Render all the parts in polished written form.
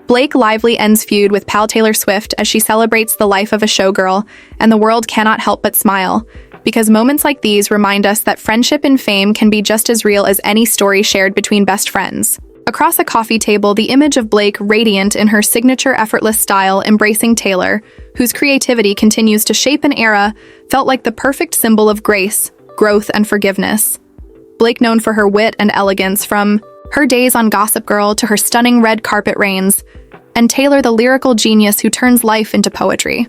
Blake Lively ends Feud with pal Taylor Swift as she celebrates the life of a showgirl, and the world cannot help but smile, because moments like these remind us that friendship and fame can be just as real as any story shared between best friends. Across a coffee table, the image of Blake, radiant in her signature effortless style, embracing Taylor, whose creativity continues to shape an era, felt like the perfect symbol of grace, growth, and forgiveness. Blake, known for her wit and elegance, from her days on Gossip Girl to her stunning red carpet reigns, and Taylor, the lyrical genius who turns life into poetry.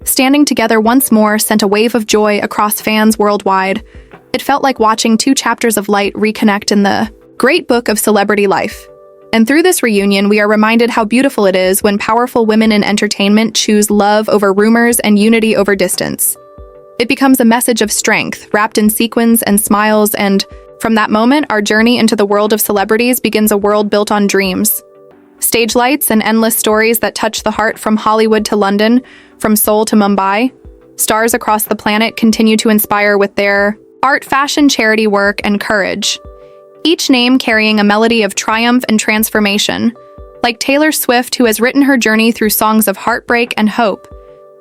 Standing together once more sent a wave of joy across fans worldwide. It felt like watching two chapters of light reconnect in the great book of celebrity life. And through this reunion, we are reminded how beautiful it is when powerful women in entertainment choose love over rumors and unity over distance. It becomes a message of strength, wrapped in sequins and smiles, and from that moment, our journey into the world of celebrities begins, a world built on dreams. Stage lights and endless stories that touch the heart, from Hollywood to London, from Seoul to Mumbai. Stars across the planet continue to inspire with their art, fashion, charity work, and courage. Each name carrying a melody of triumph and transformation, like Taylor Swift, who has written her journey through songs of heartbreak and hope.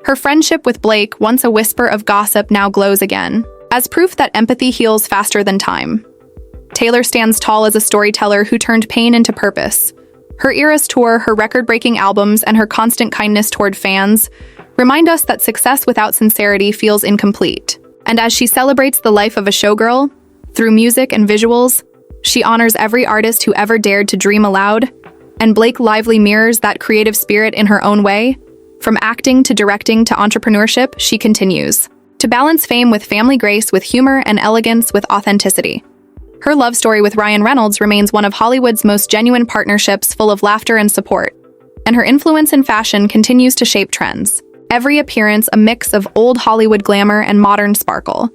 Her friendship with Blake, once a whisper of gossip, now glows again, as proof that empathy heals faster than time. Taylor stands tall as a storyteller who turned pain into purpose. Her Eras tour, her record-breaking albums, and her constant kindness toward fans remind us that success without sincerity feels incomplete. And as she celebrates the life of a showgirl, through music and visuals, she honors every artist who ever dared to dream aloud, and Blake Lively mirrors that creative spirit in her own way. From acting to directing to entrepreneurship, she continues to balance fame with family grace, with humor and elegance, with authenticity. Her love story with Ryan Reynolds remains one of Hollywood's most genuine partnerships, full of laughter and support. And her influence in fashion continues to shape trends. Every appearance a mix of old Hollywood glamour and modern sparkle.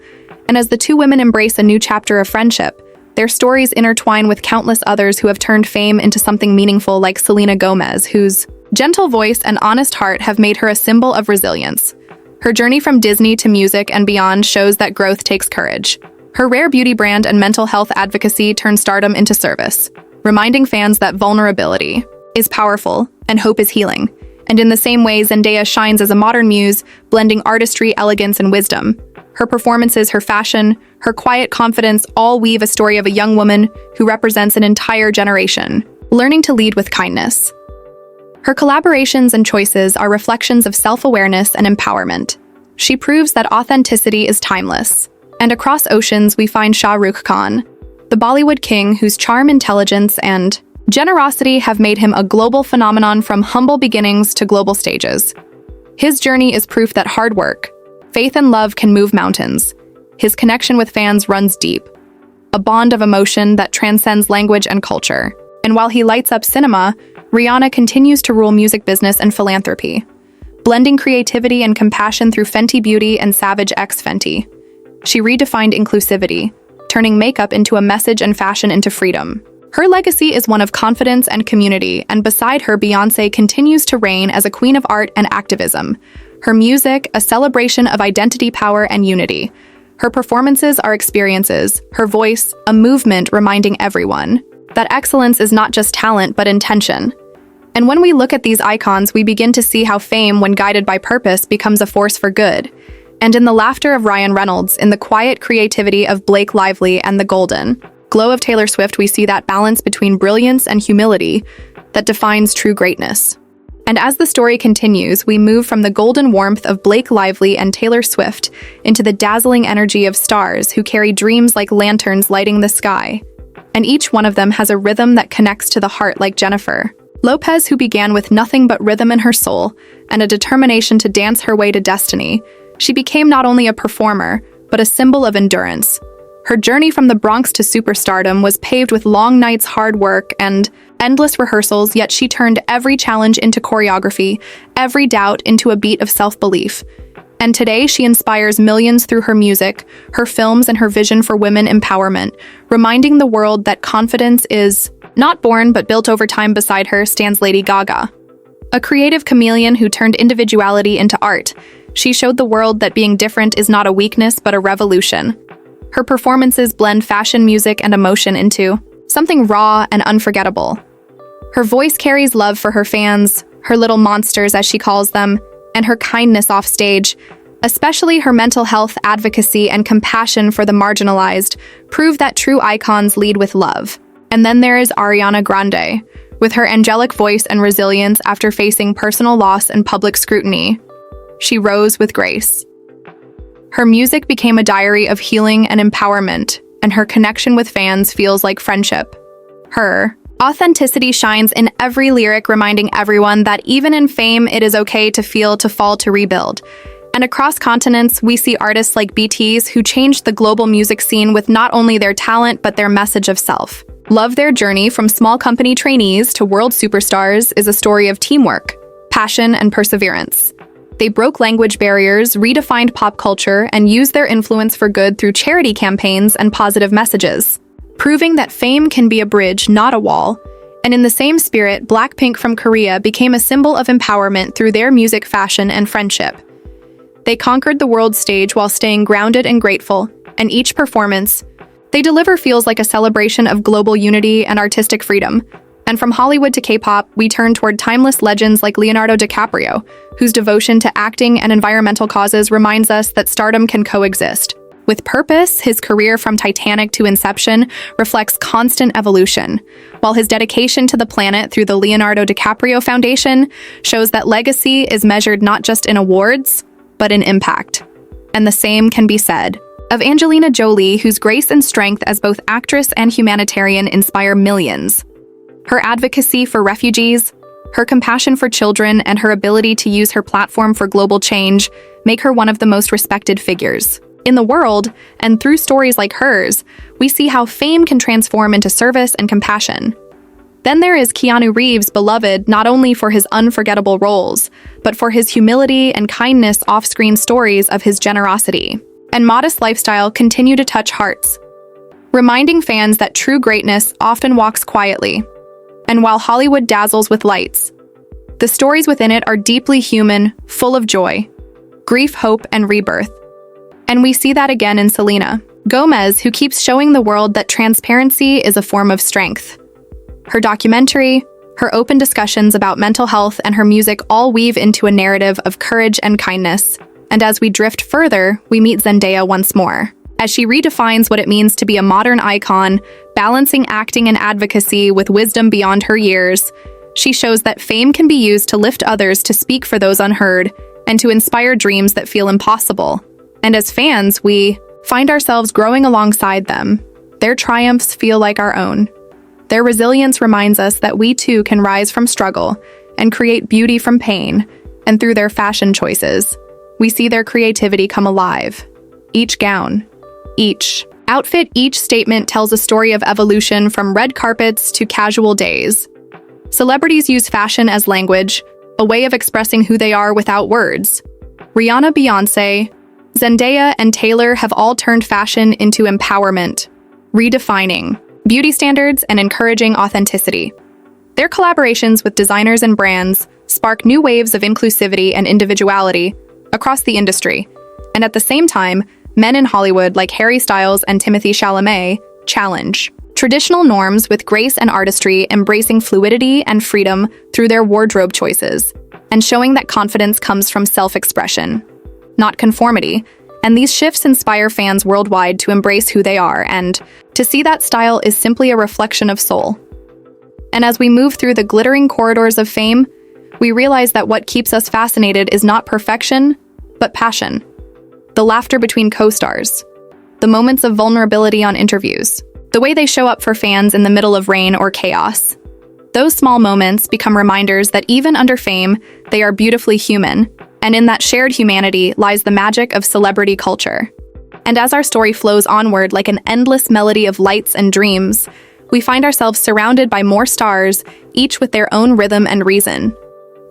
And as the two women embrace a new chapter of friendship, their stories intertwine with countless others who have turned fame into something meaningful, like Selena Gomez, whose gentle voice and honest heart have made her a symbol of resilience. Her journey from Disney to music and beyond shows that growth takes courage. Her rare beauty brand and mental health advocacy turn stardom into service, reminding fans that vulnerability is powerful and hope is healing. And in the same way, Zendaya shines as a modern muse, blending artistry, elegance, and wisdom. Her performances, her fashion, her quiet confidence all weave a story of a young woman who represents an entire generation, learning to lead with kindness. Her collaborations and choices are reflections of self-awareness and empowerment. She proves that authenticity is timeless. And across oceans, we find Shah Rukh Khan, the Bollywood king whose charm, intelligence, and generosity have made him a global phenomenon, from humble beginnings to global stages. His journey is proof that hard work, faith, and love can move mountains. His connection with fans runs deep, a bond of emotion that transcends language and culture. And while he lights up cinema, Rihanna continues to rule music business and philanthropy, blending creativity and compassion through Fenty Beauty and Savage X Fenty. She redefined inclusivity, turning makeup into a message and fashion into freedom. Her legacy is one of confidence and community, and beside her, Beyoncé continues to reign as a queen of art and activism. Her music, a celebration of identity, power, and unity. Her performances are experiences, her voice, a movement reminding everyone that excellence is not just talent, but intention. And when we look at these icons, we begin to see how fame, when guided by purpose, becomes a force for good. And in the laughter of Ryan Reynolds, in the quiet creativity of Blake Lively, and the golden glow of Taylor Swift, we see that balance between brilliance and humility that defines true greatness. And as the story continues, we move from the golden warmth of Blake Lively and Taylor Swift into the dazzling energy of stars who carry dreams like lanterns lighting the sky. And each one of them has a rhythm that connects to the heart, like Jennifer Lopez, who began with nothing but rhythm in her soul and a determination to dance her way to destiny. She became not only a performer, but a symbol of endurance. Her journey from the Bronx to superstardom was paved with long nights, hard work, and endless rehearsals, yet she turned every challenge into choreography, every doubt into a beat of self-belief. And today, she inspires millions through her music, her films, and her vision for women empowerment, reminding the world that confidence is not born but built over time. Beside her stands Lady Gaga, a creative chameleon who turned individuality into art. She showed the world that being different is not a weakness but a revolution. Her performances blend fashion, music, and emotion into something raw and unforgettable. Her voice carries love for her fans, her little monsters as she calls them, and her kindness offstage. Especially her mental health advocacy and compassion for the marginalized prove that true icons lead with love. And then there is Ariana Grande, with her angelic voice and resilience after facing personal loss and public scrutiny. She rose with grace. Her music became a diary of healing and empowerment, and her connection with fans feels like friendship. Her authenticity shines in every lyric, reminding everyone that even in fame, it is okay to feel, to fall, to rebuild. And across continents, we see artists like BTS who changed the global music scene with not only their talent, but their message of self. Love their journey from small company trainees to world superstars is a story of teamwork, passion, and perseverance. They broke language barriers, redefined pop culture, and used their influence for good through charity campaigns and positive messages, proving that fame can be a bridge, not a wall. And in the same spirit, Blackpink from Korea became a symbol of empowerment through their music, fashion, and friendship. They conquered the world stage while staying grounded and grateful, and each performance they deliver feels like a celebration of global unity and artistic freedom. And from Hollywood to K-pop, we turn toward timeless legends like Leonardo DiCaprio, whose devotion to acting and environmental causes reminds us that stardom can coexist. With purpose, his career from Titanic to Inception reflects constant evolution, while his dedication to the planet through the Leonardo DiCaprio Foundation shows that legacy is measured not just in awards, but in impact. And the same can be said of Angelina Jolie, whose grace and strength as both actress and humanitarian inspire millions. Her advocacy for refugees, her compassion for children, and her ability to use her platform for global change make her one of the most respected figures in the world, and through stories like hers, we see how fame can transform into service and compassion. Then there is Keanu Reeves, beloved not only for his unforgettable roles, but for his humility and kindness. Off-screen stories of his generosity and modest lifestyle continue to touch hearts, reminding fans that true greatness often walks quietly. And while Hollywood dazzles with lights, the stories within it are deeply human, full of joy, grief, hope, and rebirth. And we see that again in Selena Gomez, who keeps showing the world that transparency is a form of strength. Her documentary, her open discussions about mental health, and her music all weave into a narrative of courage and kindness. And as we drift further, we meet Zendaya once more, as she redefines what it means to be a modern icon, balancing acting and advocacy with wisdom beyond her years. She shows that fame can be used to lift others, to speak for those unheard, and to inspire dreams that feel impossible. And as fans, we find ourselves growing alongside them. Their triumphs feel like our own. Their resilience reminds us that we too can rise from struggle and create beauty from pain. And through their fashion choices, we see their creativity come alive. Each gown, each outfit, each statement tells a story of evolution, from red carpets to casual days. Celebrities use fashion as language, a way of expressing who they are without words. Rihanna, Beyoncé, Zendaya, and Taylor have all turned fashion into empowerment, redefining beauty standards and encouraging authenticity. Their collaborations with designers and brands spark new waves of inclusivity and individuality across the industry. And at the same time, men in Hollywood like Harry Styles and Timothée Chalamet challenge traditional norms with grace and artistry, embracing fluidity and freedom through their wardrobe choices, and showing that confidence comes from self-expression, not conformity. And these shifts inspire fans worldwide to embrace who they are, and to see that style is simply a reflection of soul. And as we move through the glittering corridors of fame, we realize that what keeps us fascinated is not perfection, but passion. The laughter between co-stars, the moments of vulnerability on interviews, the way they show up for fans in the middle of rain or chaos. Those small moments become reminders that even under fame, they are beautifully human, and in that shared humanity lies the magic of celebrity culture. And as our story flows onward like an endless melody of lights and dreams, we find ourselves surrounded by more stars, each with their own rhythm and reason.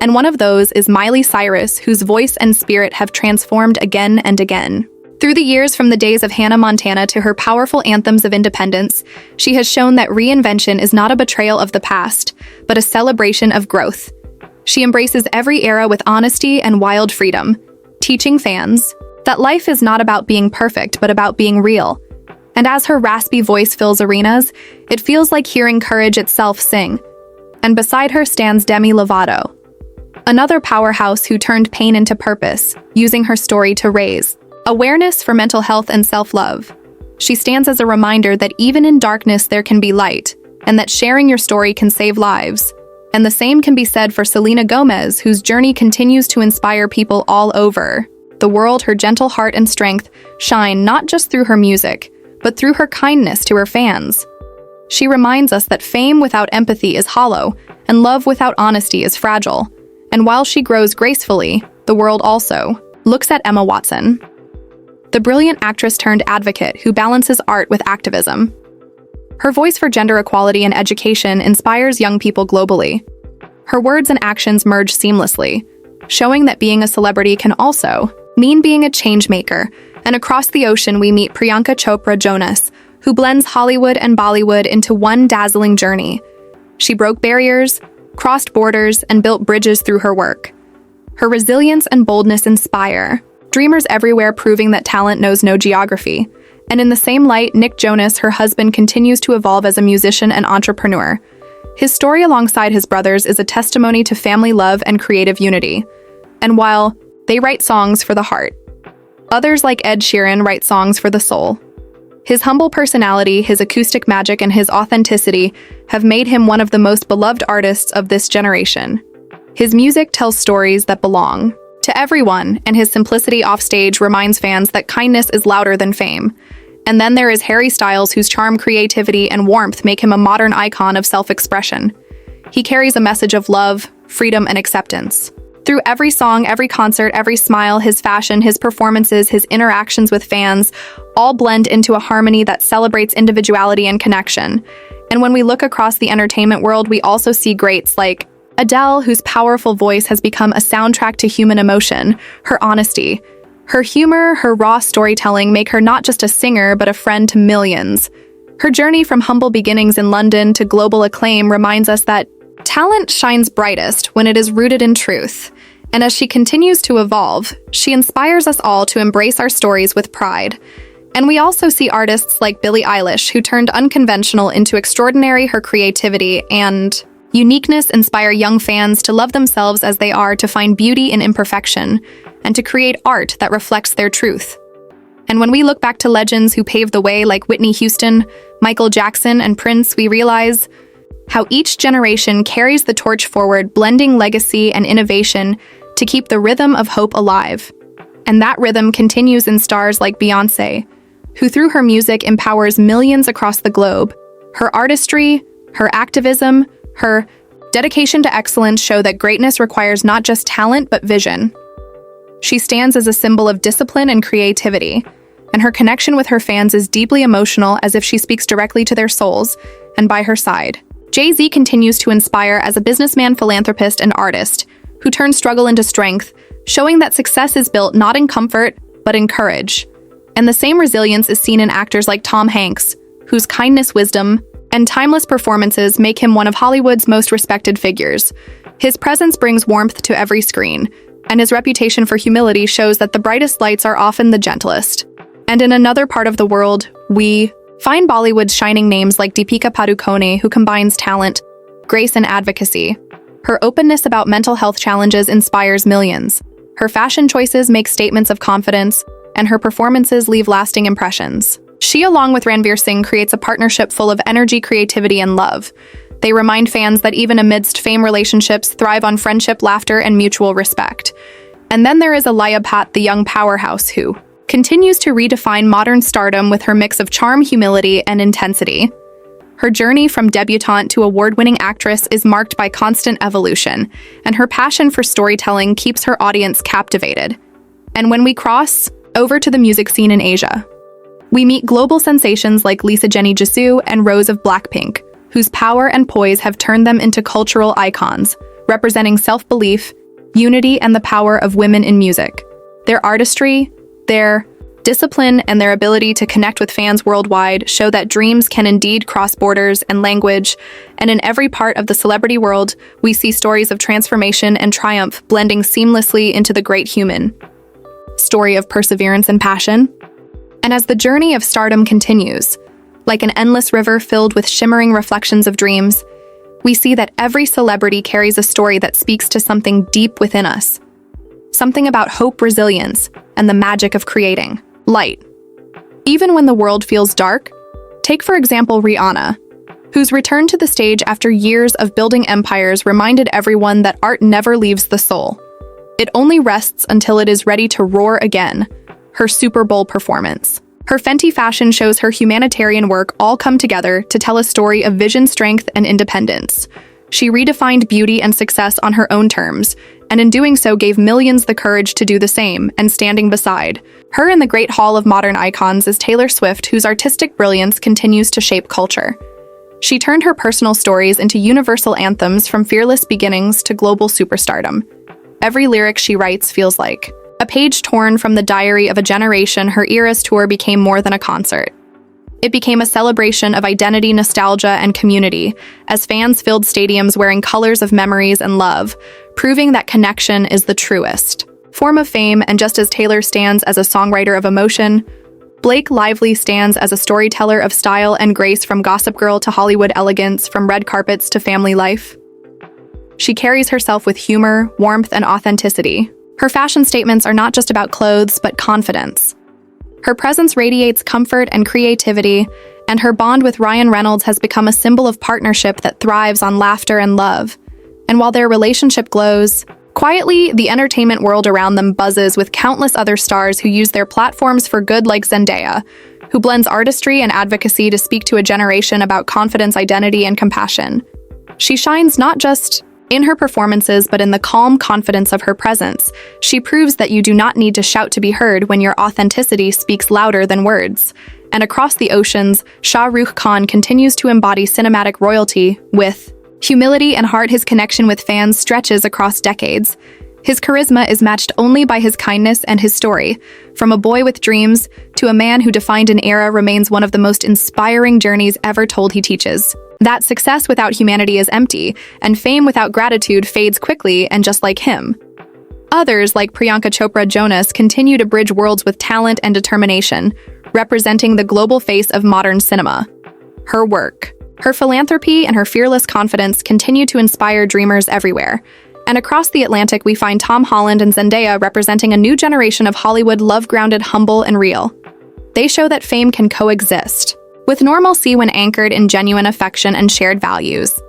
And one of those is Miley Cyrus, whose voice and spirit have transformed again and again. Through the years, from the days of Hannah Montana to her powerful anthems of independence, she has shown that reinvention is not a betrayal of the past, but a celebration of growth. She embraces every era with honesty and wild freedom, teaching fans that life is not about being perfect, but about being real. And as her raspy voice fills arenas, it feels like hearing courage itself sing. and beside her stands Demi Lovato, another powerhouse who turned pain into purpose, using her story to raise awareness for mental health and self-love. She stands as a reminder that even in darkness there can be light, and that sharing your story can save lives. And the same can be said for Selena Gomez, whose journey continues to inspire people all over the world. Her gentle heart and strength shine not just through her music, but through her kindness to her fans. She reminds us that fame without empathy is hollow, and love without honesty is fragile. And while she grows gracefully, the world also looks at Emma Watson, the brilliant actress turned advocate who balances art with activism. Her voice for gender equality and education inspires young people globally. Her words and actions merge seamlessly, showing that being a celebrity can also mean being a change maker. And across the ocean we meet Priyanka Chopra Jonas, who blends Hollywood and Bollywood into one dazzling journey. She broke barriers, crossed borders, and built bridges through her work. Her resilience and boldness inspire dreamers everywhere, proving that talent knows no geography. And in the same light, Nick Jonas, her husband, continues to evolve as a musician and entrepreneur. His story alongside his brothers is a testimony to family love and creative unity. And while they write songs for the heart, others like Ed Sheeran write songs for the soul. His humble personality, his acoustic magic, and his authenticity have made him one of the most beloved artists of this generation. His music tells stories that belong to everyone, and his simplicity offstage reminds fans that kindness is louder than fame. And then there is Harry Styles, whose charm, creativity, and warmth make him a modern icon of self-expression. He carries a message of love, freedom, and acceptance. Through every song, every concert, every smile, his fashion, his performances, his interactions with fans, all blend into a harmony that celebrates individuality and connection. And when we look across the entertainment world, we also see greats like Adele, whose powerful voice has become a soundtrack to human emotion. Her honesty, her humor, her raw storytelling make her not just a singer, but a friend to millions. Her journey from humble beginnings in London to global acclaim reminds us that talent shines brightest when it is rooted in truth. And as she continues to evolve, she inspires us all to embrace our stories with pride. And we also see artists like Billie Eilish, who turned unconventional into extraordinary. Her creativity and uniqueness inspire young fans to love themselves as they are, to find beauty in imperfection, and to create art that reflects their truth. And when we look back to legends who paved the way like Whitney Houston, Michael Jackson, and Prince, we realize how each generation carries the torch forward, blending legacy and innovation to keep the rhythm of hope alive. And that rhythm continues in stars like Beyoncé, who through her music empowers millions across the globe. Her artistry, her activism, her dedication to excellence show that greatness requires not just talent, but vision. She stands as a symbol of discipline and creativity, and her connection with her fans is deeply emotional, as if she speaks directly to their souls. And by her side, Jay-Z continues to inspire as a businessman, philanthropist, and artist who turns struggle into strength, showing that success is built not in comfort, but in courage. And the same resilience is seen in actors like Tom Hanks, whose kindness, wisdom, and timeless performances make him one of Hollywood's most respected figures. His presence brings warmth to every screen, and his reputation for humility shows that the brightest lights are often the gentlest. And in another part of the world, we find Bollywood's shining names like Deepika Padukone, who combines talent, grace, and advocacy. Her openness about mental health challenges inspires millions. Her fashion choices make statements of confidence, and her performances leave lasting impressions. She, along with Ranveer Singh, creates a partnership full of energy, creativity, and love. They remind fans that even amidst fame, relationships thrive on friendship, laughter, and mutual respect. And then there is Alia Bhatt, the young powerhouse who continues to redefine modern stardom with her mix of charm, humility, and intensity. Her journey from debutante to award-winning actress is marked by constant evolution, and her passion for storytelling keeps her audience captivated. And when we cross over to the music scene in Asia, we meet global sensations like Lisa Jenny Jisoo and Rose of Blackpink, whose power and poise have turned them into cultural icons, representing self-belief, unity, and the power of women in music. Their artistry, their discipline, and their ability to connect with fans worldwide show that dreams can indeed cross borders and language, and in every part of the celebrity world, we see stories of transformation and triumph blending seamlessly into the great human story of perseverance and passion. And as the journey of stardom continues, like an endless river filled with shimmering reflections of dreams, we see that every celebrity carries a story that speaks to something deep within us. Something about hope, resilience, and the magic of creating light. Even when the world feels dark, take for example Rihanna, whose return to the stage after years of building empires reminded everyone that art never leaves the soul. It only rests until it is ready to roar again. Her Super Bowl performance. Her Fenty fashion shows her humanitarian work all come together to tell a story of vision, strength, and independence. She redefined beauty and success on her own terms, and in doing so gave millions the courage to do the same, and standing beside her in the Great Hall of Modern Icons is Taylor Swift, whose artistic brilliance continues to shape culture. She turned her personal stories into universal anthems from fearless beginnings to global superstardom. Every lyric she writes feels like a page torn from the diary of a generation. Her Eras tour became more than a concert. It became a celebration of identity, nostalgia, and community, as fans filled stadiums wearing colors of memories and love, proving that connection is the truest form of fame. And just as Taylor stands as a songwriter of emotion, Blake Lively stands as a storyteller of style and grace, from Gossip Girl to Hollywood elegance, from red carpets to family life. She carries herself with humor, warmth, and authenticity. Her fashion statements are not just about clothes, but confidence. Her presence radiates comfort and creativity, and her bond with Ryan Reynolds has become a symbol of partnership that thrives on laughter and love. And while their relationship glows, quietly, the entertainment world around them buzzes with countless other stars who use their platforms for good, like Zendaya, who blends artistry and advocacy to speak to a generation about confidence, identity, and compassion. She shines not just in her performances, but in the calm confidence of her presence. She proves that you do not need to shout to be heard when your authenticity speaks louder than words. And across the oceans, Shah Rukh Khan continues to embody cinematic royalty with humility and heart. His connection with fans stretches across decades. His charisma is matched only by his kindness, and his story, from a boy with dreams to a man who defined an era, remains one of the most inspiring journeys ever told. He teaches that success without humanity is empty, and fame without gratitude fades quickly. And just like him, others like Priyanka Chopra Jonas continue to bridge worlds with talent and determination, representing the global face of modern cinema. Her work, her philanthropy, and her fearless confidence continue to inspire dreamers everywhere. And across the Atlantic, we find Tom Holland and Zendaya representing a new generation of Hollywood love, grounded, humble, and real. They show that fame can coexist with normalcy when anchored in genuine affection and shared values.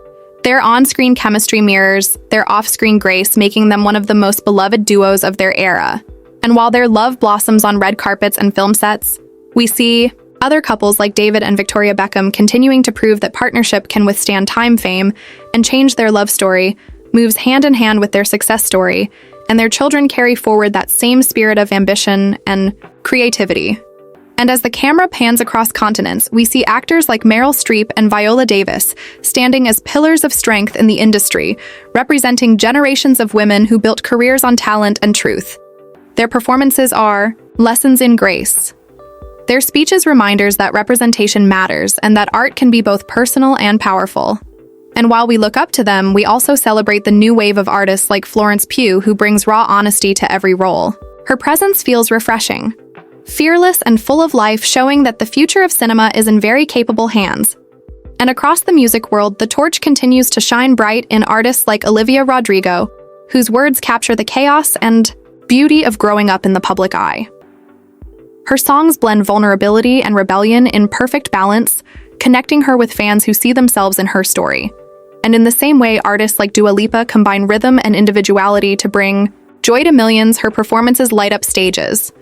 Their on-screen chemistry mirrors their off-screen grace, making them one of the most beloved duos of their era. And while their love blossoms on red carpets and film sets, we see other couples like David and Victoria Beckham continuing to prove that partnership can withstand time. Fame and change. Their love story moves hand in hand with their success story, and their children carry forward that same spirit of ambition and creativity. And as the camera pans across continents, we see actors like Meryl Streep and Viola Davis standing as pillars of strength in the industry, representing generations of women who built careers on talent and truth. Their performances are lessons in grace. Their speeches reminders that representation matters and that art can be both personal and powerful. And while we look up to them, we also celebrate the new wave of artists like Florence Pugh, who brings raw honesty to every role. Her presence feels refreshing, fearless, and full of life, showing that the future of cinema is in very capable hands. And across the music world, the torch continues to shine bright in artists like Olivia Rodrigo, whose words capture the chaos and beauty of growing up in the public eye. Her songs blend vulnerability and rebellion in perfect balance, connecting her with fans who see themselves in her story. And in the same way, artists like Dua Lipa combine rhythm and individuality to bring joy to millions. Her performances light up stages.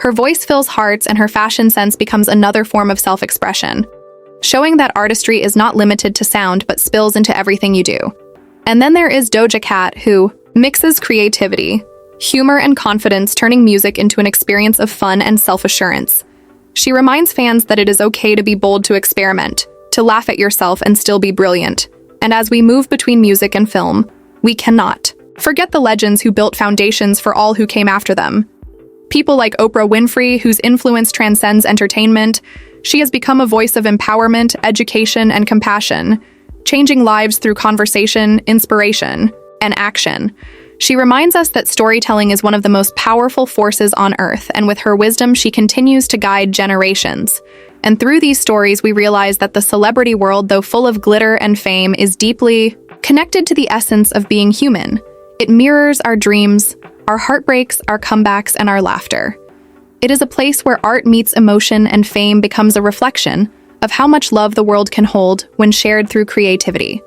Her voice fills hearts, and her fashion sense becomes another form of self-expression, showing that artistry is not limited to sound but spills into everything you do. And then there is Doja Cat, who mixes creativity, humor, and confidence, turning music into an experience of fun and self-assurance. She reminds fans that it is okay to be bold, to experiment, to laugh at yourself, and still be brilliant. And as we move between music and film, we cannot forget the legends who built foundations for all who came after them. People like Oprah Winfrey, whose influence transcends entertainment. She has become a voice of empowerment, education, and compassion, changing lives through conversation, inspiration, and action. She reminds us that storytelling is one of the most powerful forces on earth, and with her wisdom, she continues to guide generations. And through these stories, we realize that the celebrity world, though full of glitter and fame, is deeply connected to the essence of being human. It mirrors our dreams, our heartbreaks, our comebacks, and our laughter. It is a place where art meets emotion and fame becomes a reflection of how much love the world can hold when shared through creativity.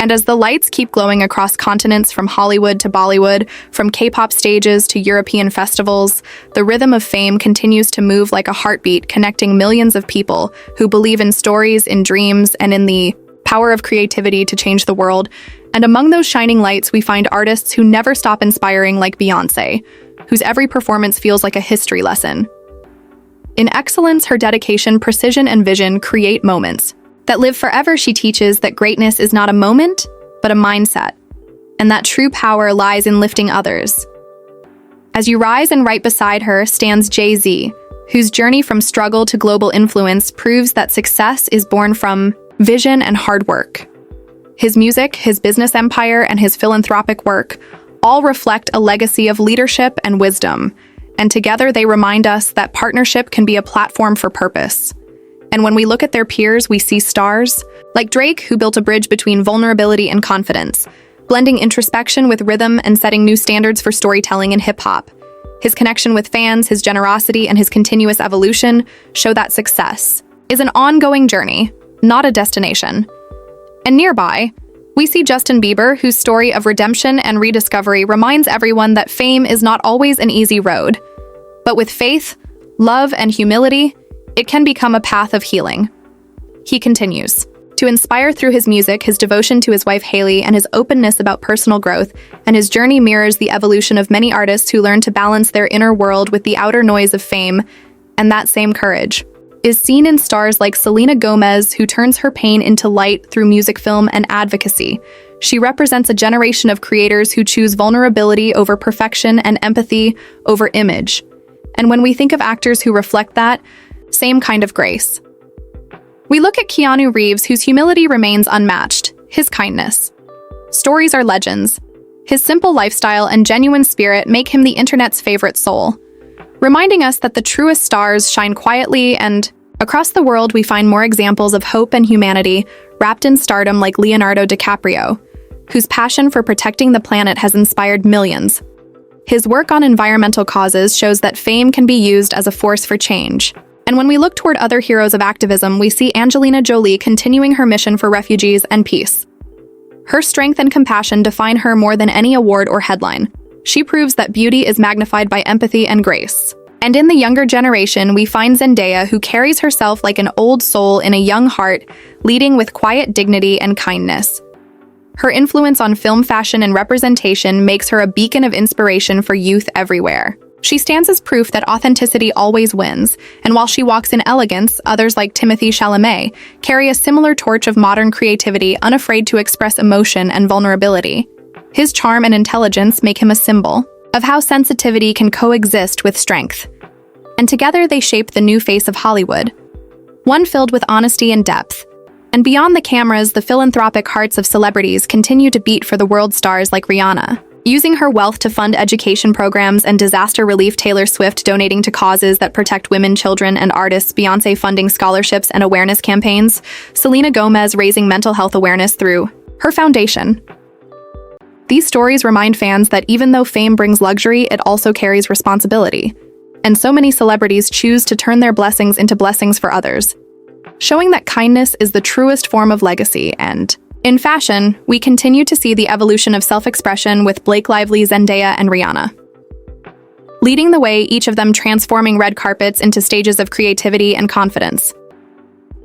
And as the lights keep glowing across continents from Hollywood to Bollywood, from K-pop stages to European festivals, the rhythm of fame continues to move like a heartbeat, connecting millions of people who believe in stories, in dreams, and in the power of creativity to change the world. And among those shining lights, we find artists who never stop inspiring, like Beyoncé, whose every performance feels like a history lesson. In excellence, her dedication, precision, and vision create moments that live forever. She teaches that greatness is not a moment, but a mindset, and that true power lies in lifting others. As you rise, and right beside her stands Jay-Z, whose journey from struggle to global influence proves that success is born from vision and hard work. His music, his business empire, and his philanthropic work all reflect a legacy of leadership and wisdom, and together they remind us that partnership can be a platform for purpose. And when we look at their peers, we see stars like Drake, who built a bridge between vulnerability and confidence, blending introspection with rhythm and setting new standards for storytelling in hip-hop. His connection with fans, his generosity, and his continuous evolution show that success is an ongoing journey, not a destination. And nearby, we see Justin Bieber, whose story of redemption and rediscovery reminds everyone that fame is not always an easy road. But with faith, love, and humility, it can become a path of healing. He continues to inspire through his music, his devotion to his wife Hailey, and his openness about personal growth, and his journey mirrors the evolution of many artists who learn to balance their inner world with the outer noise of fame, and that same courage is seen in stars like Selena Gomez, who turns her pain into light through music, film, and advocacy. She represents a generation of creators who choose vulnerability over perfection and empathy over image. And when we think of actors who reflect that same kind of grace, we look at Keanu Reeves, whose humility remains unmatched, his kindness. Stories are legends. His simple lifestyle and genuine spirit make him the internet's favorite soul, reminding us that the truest stars shine quietly. And across the world, we find more examples of hope and humanity wrapped in stardom, like Leonardo DiCaprio, whose passion for protecting the planet has inspired millions. His work on environmental causes shows that fame can be used as a force for change. And when we look toward other heroes of activism, we see Angelina Jolie continuing her mission for refugees and peace. Her strength and compassion define her more than any award or headline. She proves that beauty is magnified by empathy and grace. And in the younger generation, we find Zendaya, who carries herself like an old soul in a young heart, leading with quiet dignity and kindness. Her influence on film, fashion, and representation makes her a beacon of inspiration for youth everywhere. She stands as proof that authenticity always wins, and while she walks in elegance, others like Timothée Chalamet carry a similar torch of modern creativity, unafraid to express emotion and vulnerability. His charm and intelligence make him a symbol of how sensitivity can coexist with strength. And together they shape the new face of Hollywood, one filled with honesty and depth. And beyond the cameras, the philanthropic hearts of celebrities continue to beat for the world stars like Rihanna, using her wealth to fund education programs and disaster relief, Taylor Swift donating to causes that protect women, children, and artists, Beyoncé funding scholarships and awareness campaigns, Selena Gomez raising mental health awareness through her foundation. These stories remind fans that even though fame brings luxury, it also carries responsibility. And so many celebrities choose to turn their blessings into blessings for others, showing that kindness is the truest form of legacy. And in fashion, we continue to see the evolution of self-expression with Blake Lively, Zendaya, and Rihanna leading the way, each of them transforming red carpets into stages of creativity and confidence.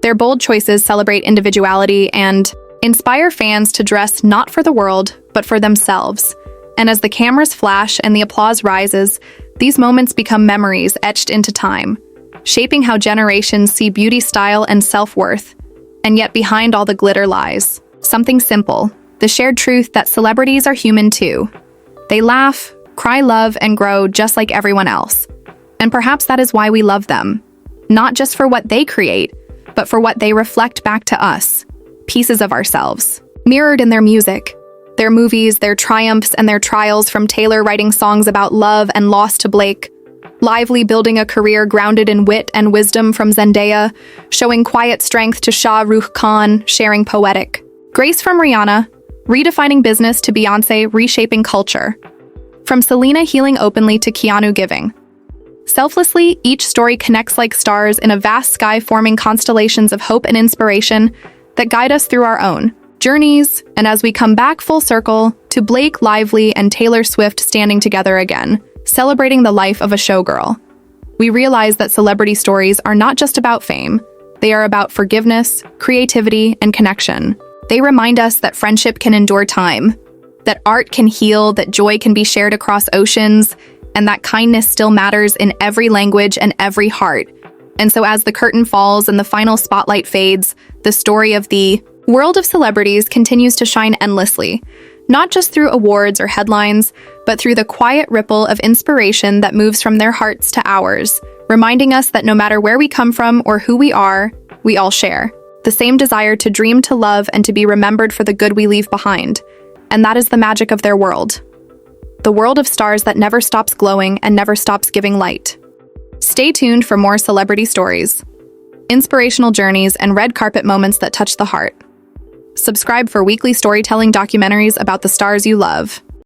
Their bold choices celebrate individuality and inspire fans to dress not for the world, but for themselves. And as the cameras flash and the applause rises, these moments become memories etched into time, shaping how generations see beauty, style, and self-worth. And yet behind all the glitter lies something simple, the shared truth that celebrities are human too. They laugh, cry, love, and grow just like everyone else. And perhaps that is why we love them, not just for what they create, but for what they reflect back to us, pieces of ourselves, mirrored in their music, their movies, their triumphs, and their trials, from Taylor writing songs about love and loss to Blake lively building a career grounded in wit and wisdom from Zendaya, showing quiet strength to Shah Rukh Khan, sharing poetic grace from Rihanna, redefining business to Beyoncé, reshaping culture. From Selena healing openly to Keanu giving. Selflessly, each story connects like stars in a vast sky, forming constellations of hope and inspiration that guide us through our own journeys. And as we come back full circle to Blake Lively and Taylor Swift standing together again, celebrating the life of a showgirl, we realize that celebrity stories are not just about fame. They are about forgiveness, creativity, and connection. They remind us that friendship can endure time, that art can heal, that joy can be shared across oceans, and that kindness still matters in every language and every heart. And so as the curtain falls and the final spotlight fades, the story of the world of celebrities continues to shine endlessly, not just through awards or headlines, but through the quiet ripple of inspiration that moves from their hearts to ours, reminding us that no matter where we come from or who we are, we all share the same desire to dream, to love, and to be remembered for the good we leave behind. And that is the magic of their world. The world of stars that never stops glowing and never stops giving light. Stay tuned for more celebrity stories, inspirational journeys, and red carpet moments that touch the heart. Subscribe for weekly storytelling documentaries about the stars you love.